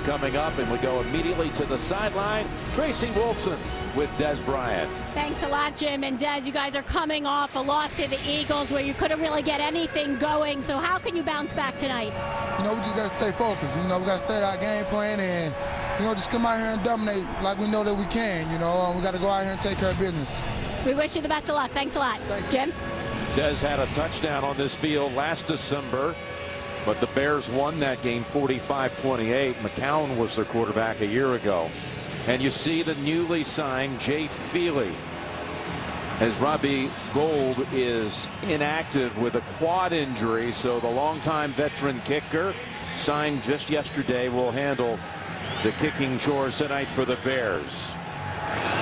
coming up, and we go immediately to the sideline. Tracy Wolfson with Des Bryant. Thanks a lot, Jim. And Des, you guys are coming off a loss to the Eagles where you couldn't really get anything going. So how can you bounce back tonight? We just got to stay focused. We got to stay our game plan and, just come out here and dominate like we know that we can. We got to go out here and take care of business. We wish you the best of luck. Thanks a lot. Jim? Des had a touchdown on this field last December, but the Bears won that game 45-28. McCown was their quarterback a year ago. And you see the newly signed Jay Feely, as Robbie Gould is inactive with a quad injury. So the longtime veteran kicker, signed just yesterday, will handle the kicking chores tonight for the Bears.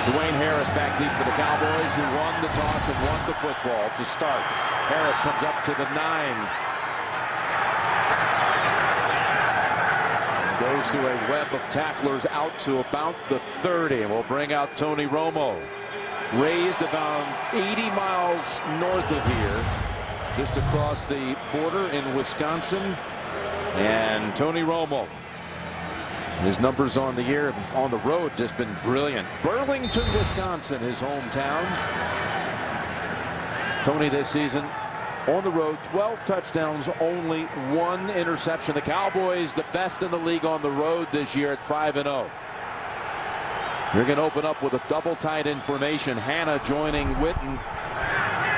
Dwayne Harris back deep for the Cowboys, who won the toss and won the football to start. Harris comes up to the 9. Goes through a web of tacklers out to about the 30, and we'll bring out Tony Romo. Raised about 80 miles north of here, just across the border in Wisconsin. And Tony Romo, his numbers on the year on the road just been brilliant. Burlington, Wisconsin, his hometown. Tony this season on the road, 12 touchdowns, only 1 interception. The Cowboys, the best in the league on the road this year at 5-0. You're going to open up with a double tight end formation. Hannah joining Witten.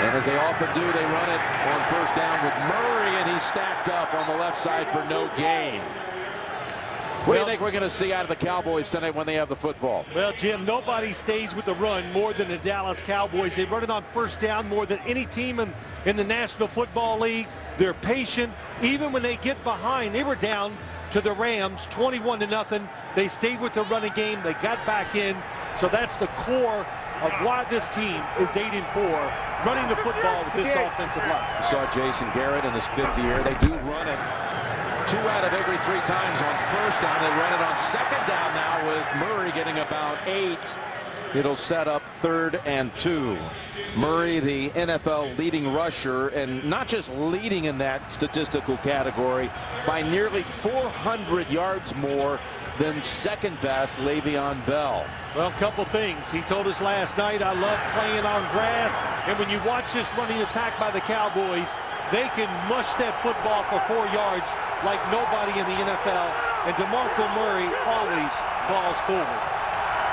And as they often do, they run it on first down with Murray, and he's stacked up on the left side for no gain. What do you think we're going to see out of the Cowboys tonight when they have the football? Well, Jim, nobody stays with the run more than the Dallas Cowboys. They run it on first down more than any team in the National Football League. They're patient. Even when they get behind, they were down to the Rams 21-0. They stayed with the running game. They got back in. So that's the core of why this team is 8-4, running the football with this offensive line. You saw Jason Garrett in his 5th year. They do run it 2 out of every 3 times on first down. They run it on second down now with Murray getting about 8. It'll set up 3rd and 2. Murray, the NFL leading rusher, and not just leading in that statistical category, by nearly 400 yards more than second best Le'Veon Bell. Well, a couple things. He told us last night, I love playing on grass. And when you watch this running attack by the Cowboys, they can mush that football for 4 yards like nobody in the NFL. And DeMarco Murray always falls forward.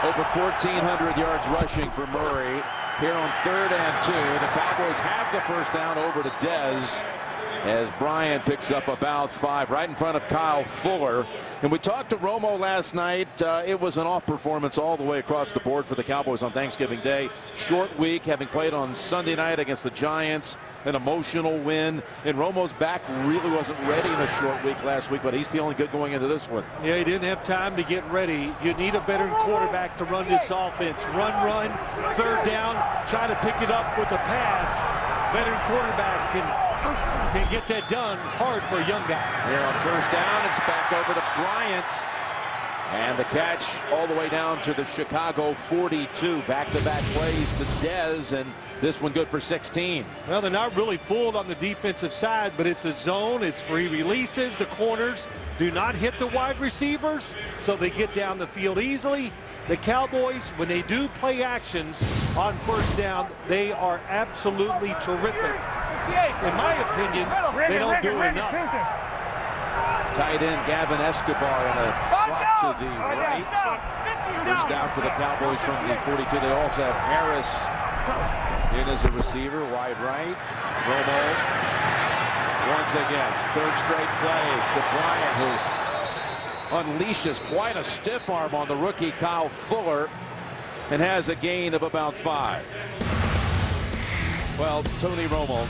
Over 1,400 yards rushing for Murray here on 3rd and 2. The Cowboys have the first down over to Dez, as Bryant picks up about 5 right in front of Kyle Fuller. And we talked to Romo last night. It was an off performance all the way across the board for the Cowboys on Thanksgiving Day. Short week, having played on Sunday night against the Giants, an emotional win. And Romo's back really wasn't ready in a short week last week, but he's feeling good going into this one. Yeah, he didn't have time to get ready. You need a veteran quarterback to run this offense. Run, 3rd down, try to pick it up with a pass. Veteran quarterbacks can get that done. Hard for a young guy. Here on first down, it's back over to Bryant. And the catch all the way down to the Chicago 42. Back-to-back plays to Dez, and this one good for 16. Well, they're not really fooled on the defensive side, but it's a zone. It's free releases. The corners do not hit the wide receivers, so they get down the field easily. The Cowboys, when they do play actions on first down, they are absolutely terrific. In my opinion, they don't do enough. Tight end Gavin Escobar in a slot to the right. First down for the Cowboys from the 42. They also have Harris in as a receiver, wide right. Romo once again, 3rd straight play to Bryant, who unleashes quite a stiff arm on the rookie Kyle Fuller and has a gain of about 5. Well, Tony Romo,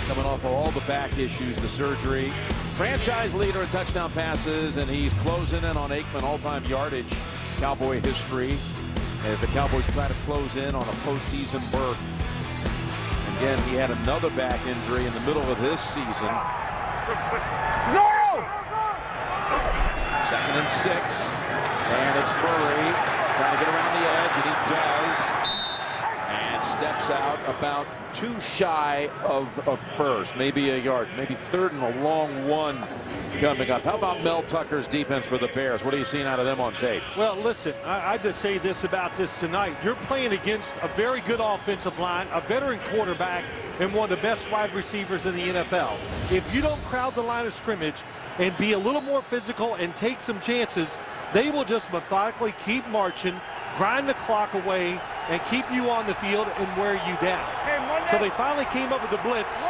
coming off of all the back issues, the surgery, franchise leader in touchdown passes, and he's closing in on Aikman all-time yardage Cowboy history as the Cowboys try to close in on a postseason berth. Again, he had another back injury in the middle of this season. 2nd and 6, and it's Murray trying to get around the edge, and he does. And and steps out about too shy of first, maybe a yard, maybe third and a long one coming up. How about Mel Tucker's defense for the Bears? What are you seeing out of them on tape? Well, listen, I just say this about this tonight. You're playing against a very good offensive line, a veteran quarterback, and one of the best wide receivers in the NFL. If you don't crowd the line of scrimmage and be a little more physical and take some chances, they will just methodically keep marching, grind the clock away, and keep you on the field and wear you down. So they finally came up with the blitz.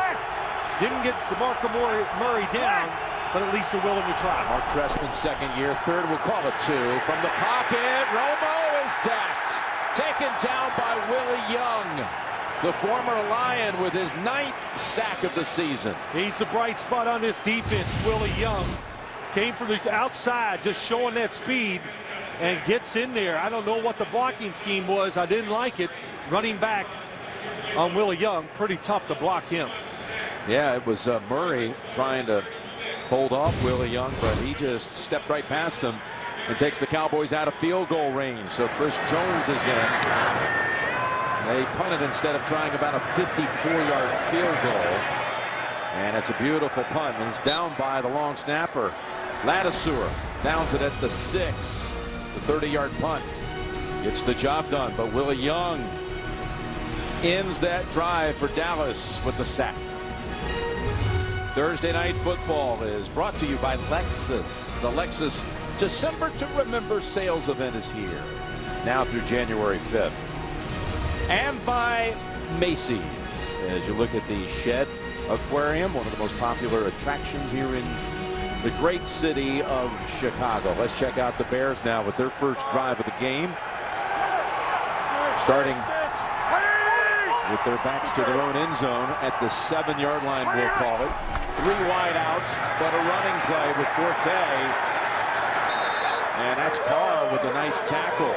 Didn't get DeMarco Murray down, but at least they're willing to try. Mark Trestman's second year, third, we'll call it 2. From the pocket, Romo is decked. Taken down by Willie Young, the former Lion, with his 9th sack of the season. He's the bright spot on this defense. Willie Young came from the outside, just showing that speed, and gets in there. I don't know what the blocking scheme was. I didn't like it. Running back on Willie Young, pretty tough to block him. Yeah, it was Murray trying to hold off Willie Young, but he just stepped right past him and takes the Cowboys out of field goal range. So Chris Jones is in. They punted instead of trying about a 54-yard field goal. And it's a beautiful punt. And it's down by the long snapper. Ladiseur downs it at the 6. The 30-yard punt gets the job done. But Willie Young ends that drive for Dallas with the sack. Thursday Night Football is brought to you by Lexus. The Lexus December to Remember sales event is here now through January 5th. And by Macy's. As you look at the Shed Aquarium, one of the most popular attractions here in the great city of Chicago. Let's check out the Bears now with their first drive of the game. Starting with their backs to their own end zone at the 7-yard line, we'll call it. 3 wide outs, but a running play with Forte. And that's Carr with a nice tackle.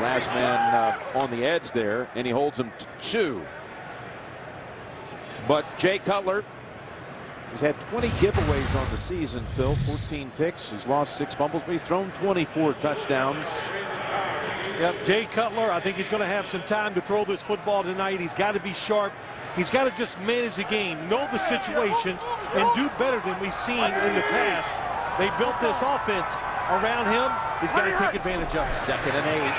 Last man on the edge there, and he holds him to 2. But Jay Cutler has had 20 giveaways on the season, Phil. 14 picks. He's lost 6 fumbles, but he's thrown 24 touchdowns. Yep, Jay Cutler, I think he's going to have some time to throw this football tonight. He's got to be sharp. He's got to just manage the game, know the situations, and do better than we've seen in the past. They built this offense around him. He's got to take advantage of it. 2nd and 8.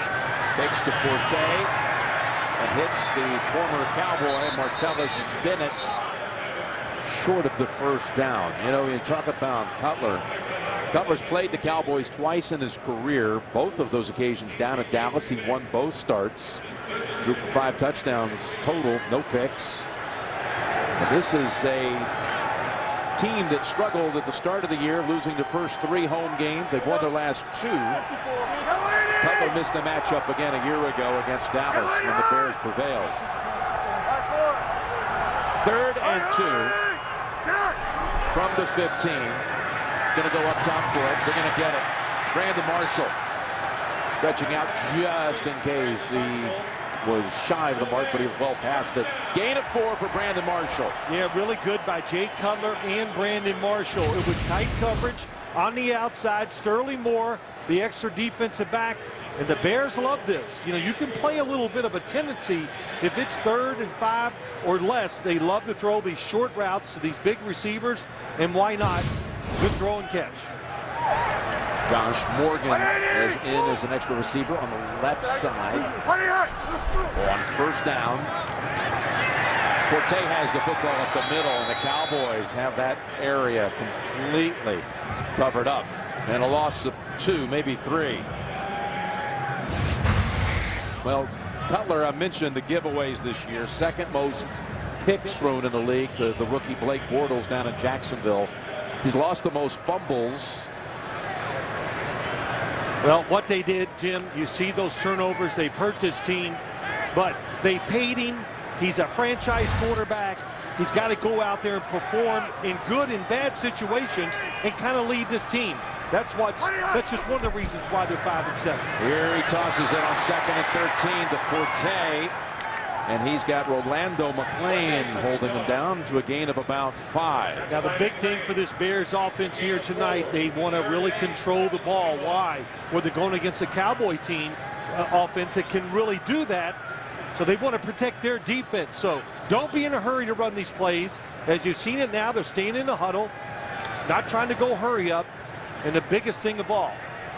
Fakes to Forte and hits the former Cowboy Martellus Bennett short of the first down. You know, you talk about Cutler. Cutler's played the Cowboys twice in his career. Both of those occasions down at Dallas. He won both starts. Threw for 5 touchdowns total, no picks. But this is a team that struggled at the start of the year, losing the first 3 home games. They've won their last 2. Cutler missed the matchup again a year ago against Dallas when the Bears prevailed. 3rd and 2 from the 15. Going to go up top for it. They're going to get it. Brandon Marshall stretching out just in case. He was shy of the mark, but he was well past it. Gain of 4 for Brandon Marshall. Yeah, really good by Jay Cutler and Brandon Marshall. It was tight coverage on the outside. Sterling Moore, the extra defensive back. And the Bears love this. You know, you can play a little bit of a tendency. If it's 3rd and 5 or less, they love to throw these short routes to these big receivers. And why not? Good throw and catch. Josh Morgan is in as an extra receiver on the left side. On 1st down. Forte has the football up the middle, and the Cowboys have that area completely covered up. And a loss of 2, maybe 3. Well, Cutler, I mentioned the giveaways this year. 2nd most picks thrown in the league to the rookie Blake Bortles down in Jacksonville. He's lost the most fumbles. Well, what they did, Jim, you see those turnovers. They've hurt this team, but they paid him. He's a franchise quarterback. He's got to go out there and perform in good and bad situations and kind of lead this team. That's just one of the reasons why they're 5 and 7. Here he tosses it on 2nd and 13 to Forte. And he's got Rolando McClain holding him down to a gain of about 5. Now the big thing for this Bears offense here tonight, they want to really control the ball. Why? Well, they're going against a Cowboy team offense that can really do that. So they want to protect their defense. So don't be in a hurry to run these plays. As you've seen it now, they're staying in the huddle, not trying to go hurry up. And the biggest thing of all,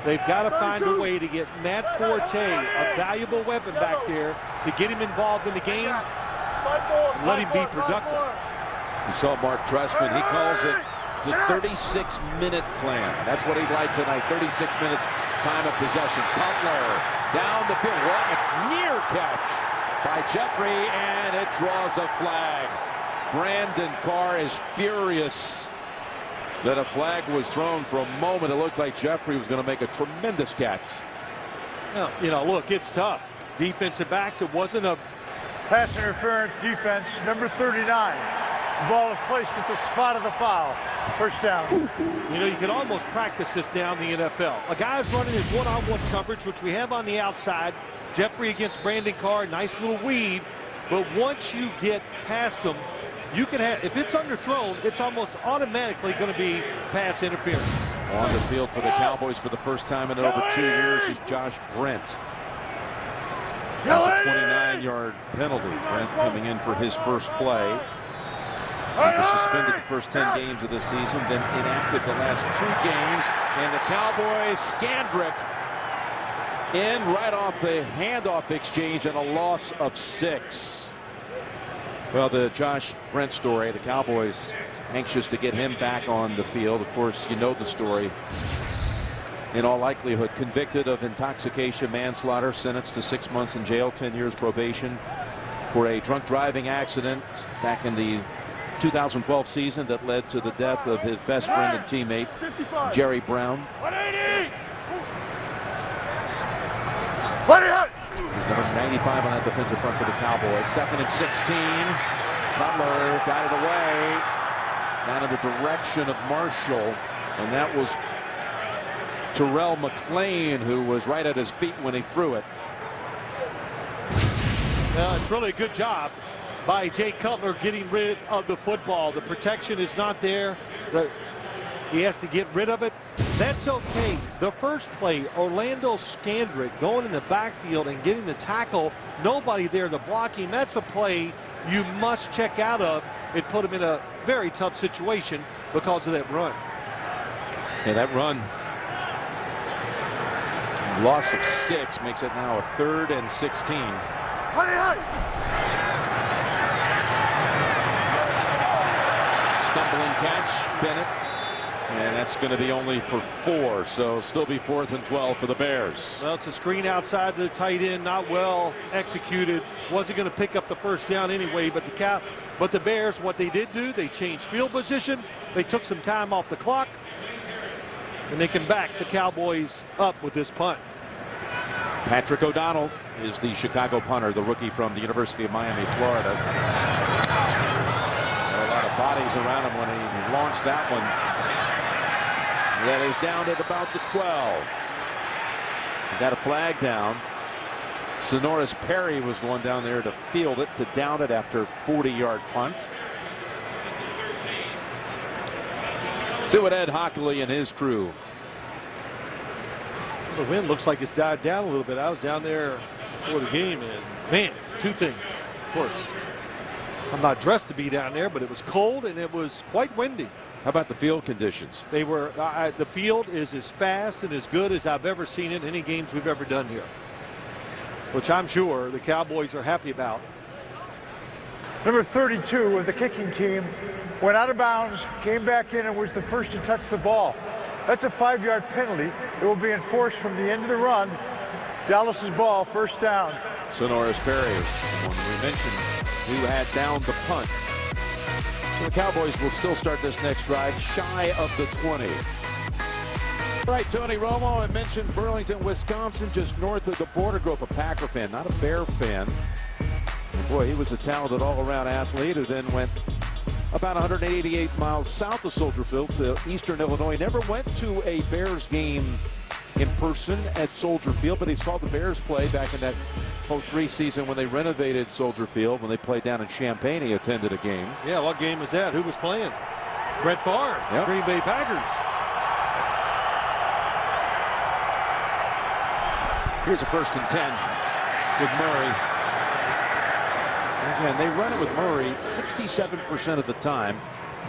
they've got to find a way to get Matt Forte, a valuable weapon back there, to get him involved in the game, let him be productive. You saw Mark Trestman. He calls it the 36-minute plan. That's what he'd like tonight. 36 minutes time of possession. Cutler down the field. What a near catch by Jeffrey, and it draws a flag. Brandon Carr is furious that a flag was thrown. For a moment, it looked like Jeffrey was going to make a tremendous catch. Well, you know, look, it's tough. Defensive backs, it wasn't a pass interference defense, number 39. The ball is placed at the spot of the foul. First down. You know, you can almost practice this down in the NFL. A guy's running his one-on-one coverage, which we have on the outside. Jeffrey against Brandon Carr, nice little weave. But once you get past him, you can have, if it's underthrown, it's almost automatically going to be pass interference. On the field for the Cowboys for the first time in over 2 years is Josh Brent. That's a 29-yard penalty. Brent coming in for his first play. He was suspended the first 10 games of the season, then inactive the last 2 games. And the Cowboys, Scandrick in right off the handoff exchange and a loss of 6. Well, the Josh Brent story, the Cowboys anxious to get him back on the field. Of course, you know the story. In all likelihood, convicted of intoxication, manslaughter, sentenced to 6 months in jail, 10 years probation for a drunk driving accident back in the 2012 season that led to the death of his best friend and teammate, Jerry Brown. 180. He's number 95 on that defensive front for the Cowboys. 2nd and 16. Cutler got it away. Down in the direction of Marshall. And that was Terrell McLean, who was right at his feet when he threw it. Well, it's really a good job by Jay Cutler getting rid of the football. The protection is not there. He has to get rid of it. That's okay. The first play, Orlando Scandrick going in the backfield and getting the tackle. Nobody there to block him. That's a play you must check out of. It put him in a very tough situation because of that run. Yeah, that run. Loss of 6 makes it now a 3rd and 16. Stumbling catch, Bennett. And that's going to be only for 4, so still be 4th and 12 for the Bears. Well, it's a screen outside to the tight end, not well executed. Wasn't going to pick up the first down anyway, but the Bears, what they did do, they changed field position. They took some time off the clock, and they can back the Cowboys up with this punt. Patrick O'Donnell is the Chicago punter, the rookie from the University of Miami, Florida. There were a lot of bodies around him when he launched that one. That is down at about the 12. He got a flag down. Sonoris Perry was the one down there to field it, to down it after 40-yard punt. See what Ed Hockley and his crew. The wind looks like it's died down a little bit. I was down there before the game, and man, 2 things. Of course, I'm not dressed to be down there, but it was cold and it was quite windy. How about the field conditions? They were the field is as fast and as good as I've ever seen it in any games we've ever done here, which I'm sure the Cowboys are happy about. Number 32 of the kicking team went out of bounds, came back in, and was the first to touch the ball. That's a 5-yard penalty. It will be enforced from the end of the run. Dallas's ball, first down. Sonoris Perry, the one we mentioned, who had down the punt. So the Cowboys will still start this next drive shy of the 20. All right, Tony Romo, I mentioned Burlington, Wisconsin, just north of the border. Grew up a Packer fan, not a Bear fan. And boy, he was a talented all-around athlete who then went about 188 miles south of Soldier Field to eastern Illinois. Never went to a Bears game in person at Soldier Field, but he saw the Bears play back in that 03 season when they renovated Soldier Field. When they played down in Champaign, he attended a game. Yeah, what game was that? Who was playing? Brett Favre, yep. Green Bay Packers. Here's a 1st and 10 with Murray. Again, they run it with Murray 67% of the time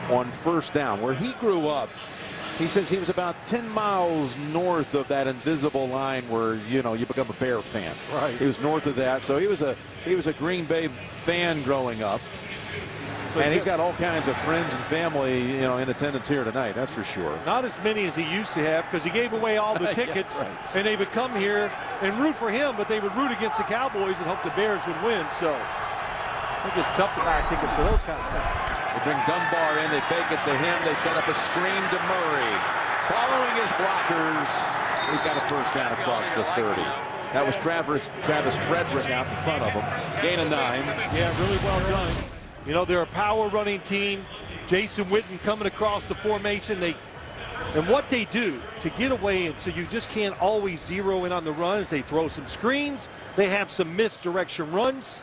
on first down. Where he grew up, he says he was about 10 miles north of that invisible line where, you know, you become a Bear fan. Right. He was north of that, so he was a Green Bay fan growing up. So and he's got all kinds of friends and family, you know, in attendance here tonight, that's for sure. Not as many as he used to have, because he gave away all the tickets, Yeah, right. and they would come here and root for him, but they would root against the Cowboys and hope the Bears would win. So I think it's tough to buy tickets for those kind of things. They bring Dunbar in, they fake it to him, they set up a screen to Murray. Following his blockers, he's got a first down across the 30. That was Travis Frederick out in front of him. Gain of 9. Yeah, really well done. You know, they're a power running team. Jason Witten coming across the formation. And what they do to get away, and so you just can't always zero in on the runs. They throw some screens. They have some misdirection runs.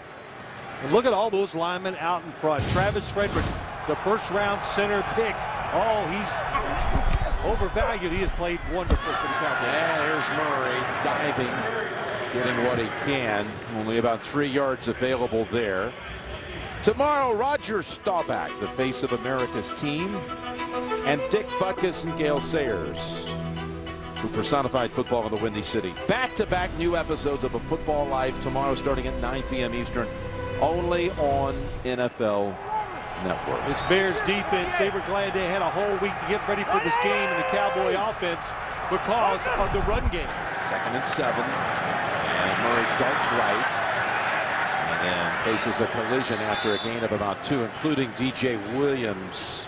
And look at all those linemen out in front. Travis Frederick, the first-round center pick. Oh, he's overvalued. He has played wonderful for the Cowboys. Yeah, here's Murray diving, getting what he can. Only about 3 yards available there. Tomorrow, Roger Staubach, the face of America's team, and Dick Butkus and Gale Sayers, who personified football in the Windy City. Back-to-back new episodes of A Football Life tomorrow starting at 9 p.m. Eastern, only on NFL Network. This Bears defense, they were glad they had a whole week to get ready for this game in the Cowboy offense because of the run game. 2nd and 7, and Murray darts right. And faces a collision after a gain of about 2, including DJ Williams.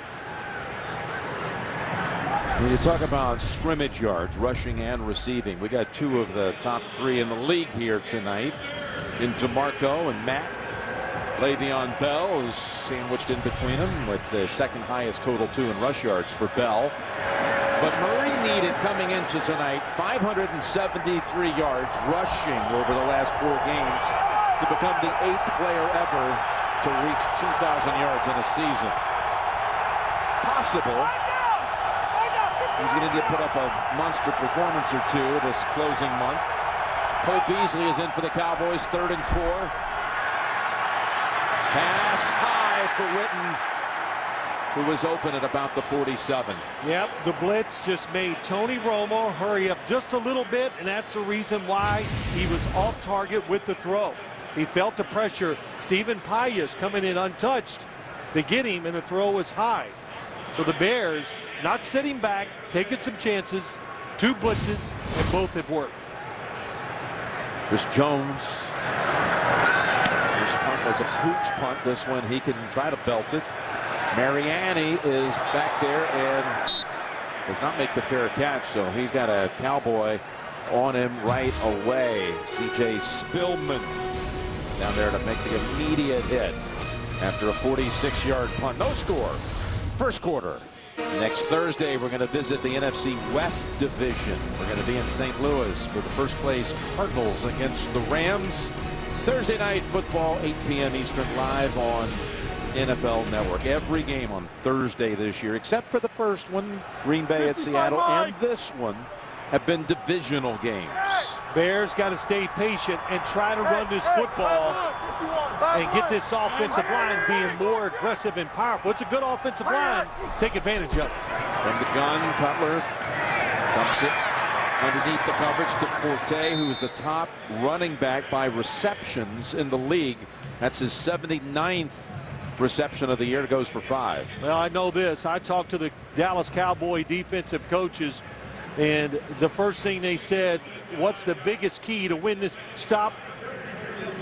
When you talk about scrimmage yards, rushing and receiving, we got 2 of the top 3 in the league here tonight in DeMarco and Matt. Le'Veon Bell is sandwiched in between them with the second highest total 2 in rush yards for Bell. But Murray needed coming into tonight 573 yards rushing over the last 4 games to become the 8th player ever to reach 2,000 yards in a season. Possible. He's going to put up a monster performance or 2 this closing month. Cole Beasley is in for the Cowboys, 3rd and 4. Pass high for Witten, who was open at about the 47. Yep, the blitz just made Tony Romo hurry up just a little bit, and that's the reason why he was off target with the throw. He felt the pressure. Stephen Payas coming in untouched to get him, and the throw was high. So the Bears not sitting back, taking some chances, 2 blitzes, and both have worked. Chris Jones. This punt was a pooch punt. This one he can try to belt it. Mariani is back there and does not make the fair catch, so he's got a Cowboy on him right away. C.J. Spillman down there to make the immediate hit after a 46-yard punt. No score. First quarter. Next Thursday, we're going to visit the NFC West Division. We're going to be in St. Louis for the first place Cardinals against the Rams. Thursday night football, 8 p.m. Eastern, live on NFL Network. Every game on Thursday this year, except for the first one, Green Bay at Seattle, and this one, have been divisional games. Bears got to stay patient and try to run this football and get this offensive line being more aggressive and powerful. It's a good offensive line. Take advantage of it. From the gun, Cutler dumps it underneath the coverage to Forte, who is the top running back by receptions in the league. That's his 79th reception of the year. It goes for 5. Well, I know this. I talked to the Dallas Cowboy defensive coaches, and the first thing they said, what's the biggest key to win this? Stop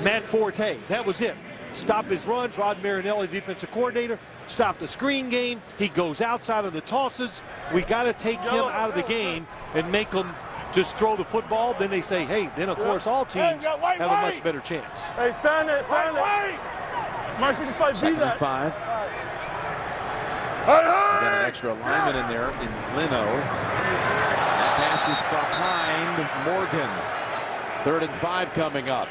Matt Forte. That was it. Stop his runs. Rod Marinelli, defensive coordinator, stop the screen game. He goes outside of the tosses. We got to take him out of the game and make him just throw the football. Then they say, hey, then of course all teams have a much better chance. Hey, stand it. Mark 55, Second be that. and 5. Got an extra lineman in there in Leno. Pass is behind Morgan. 3rd and 5 coming up.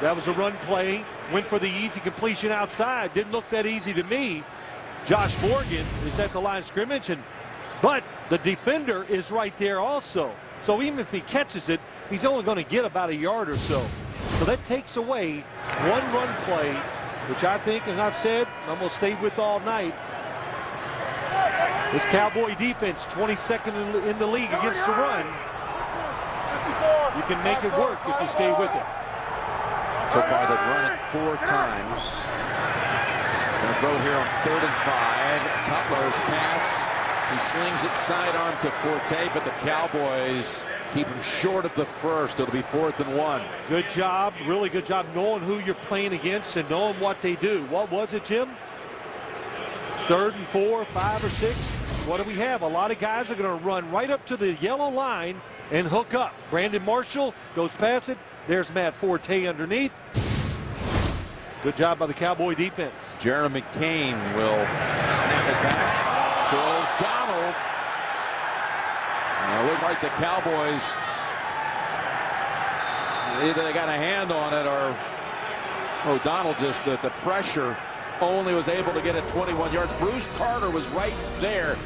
That was a run play. Went for the easy completion outside. Didn't look that easy to me. Josh Morgan is at the line of scrimmage, but the defender is right there also. So even if he catches it, he's only going to get about a yard or so. So that takes away one run play which I think, as I've said, I'm going to stay with all night. This Cowboy defense, 22nd in the league against the run. You can make it work if you stay with it. So far, they've run it 4 times. Going to throw here on 3rd and 5. Cutler's pass. He slings it sidearm to Forte, but the Cowboys keep him short of the first. It'll be 4th and 1. Good job, really good job knowing who you're playing against and knowing what they do. What was it, Jim? It's 3rd and 4, 5 or 6. What do we have? A lot of guys are going to run right up to the yellow line and hook up. Brandon Marshall goes past it. There's Matt Forte underneath. Good job by the Cowboy defense. Jeremy McCain will snap it back to O'Donnell. And it looked like the Cowboys, either they got a hand on it or O'Donnell just the pressure only was able to get it 21 yards. Bruce Carter was right there.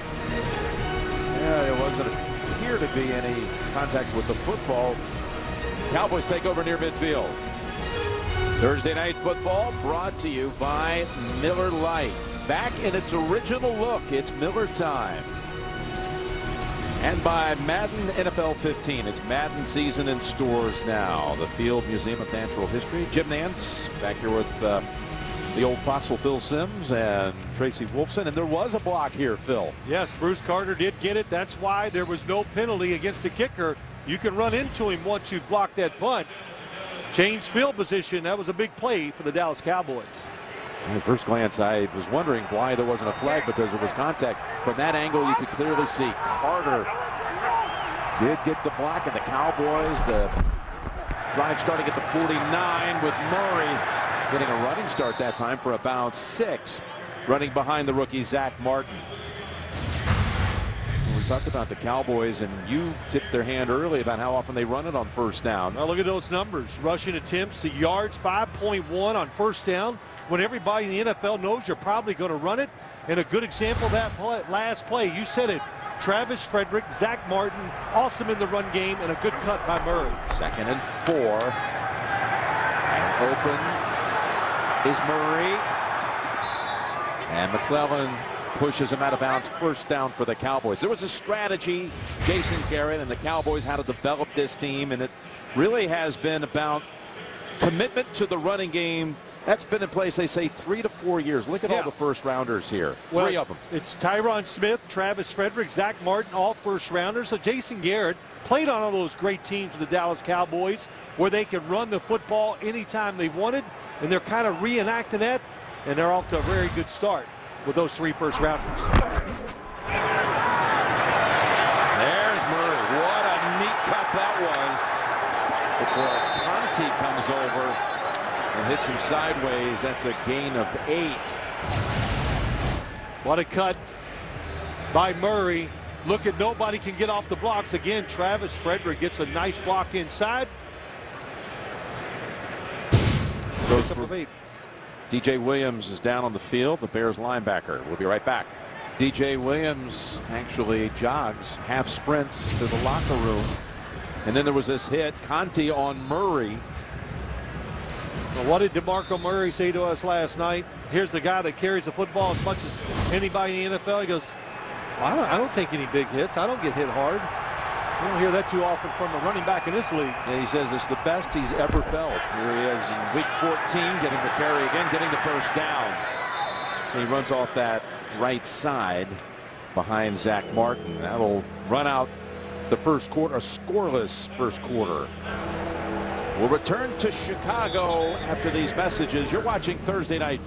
Yeah, there wasn't appear to be any contact with the football. Cowboys take over near midfield. Thursday Night Football brought to you by Miller Lite. Back in its original look, it's Miller time. And by Madden NFL 15. It's Madden season in stores now. The Field Museum of Natural History. Jim Nance back here with the old fossil Phil Simms and Tracy Wolfson. And there was a block here, Phil. Yes, Bruce Carter did get it. That's why there was no penalty against the kicker. You can run into him once you've blocked that punt. Change field position. That was a big play for the Dallas Cowboys. At first glance, I was wondering why there wasn't a flag, because there was contact. From that angle, you could clearly see Carter did get the block, and the Cowboys, the drive starting at the 49 with Murray getting a running start that time for about 6, running behind the rookie Zach Martin. We talked about the Cowboys, and you tipped their hand early about how often they run it on first down. Well, look at those numbers. Rushing attempts, the yards, 5.1 on first down. When everybody in the NFL knows you're probably going to run it. And a good example of that last play, you said it. Travis Frederick, Zach Martin, awesome in the run game, and a good cut by Murray. 2nd and 4. And open is Murray. And McClellan pushes him out of bounds. First down for the Cowboys. There was a strategy, Jason Garrett and the Cowboys, how to develop this team, and it really has been about commitment to the running game. That's been in place, they say, 3 to 4 years. Look at all the first rounders here. Well, 3 of them. It's Tyron Smith, Travis Frederick, Zach Martin, all first rounders. So Jason Garrett played on all those great teams with the Dallas Cowboys where they can run the football anytime they wanted, and they're kind of reenacting that, and they're off to a very good start with those 3 first rounders. There's Murray. What a neat cut that was. Before Conti comes over and hits him sideways. That's a gain of 8. What a cut by Murray. Look at, nobody can get off the blocks. Again, Travis Frederick gets a nice block inside. Goes for 8. DJ Williams is down on the field, the Bears linebacker. We'll be right back. DJ Williams actually jogs, half sprints to the locker room. And then there was this hit, Conti on Murray. Well, what did DeMarco Murray say to us last night? Here's the guy that carries the football as much as anybody in the NFL. He goes, well, I don't take any big hits. I don't get hit hard. You don't hear that too often from a running back in this league. And he says it's the best he's ever felt. Here he is in week 14, getting the carry again, getting the first down. And he runs off that right side behind Zach Martin. That'll run out the first quarter, a scoreless first quarter. We'll return to Chicago after these messages. You're watching Thursday Night Football.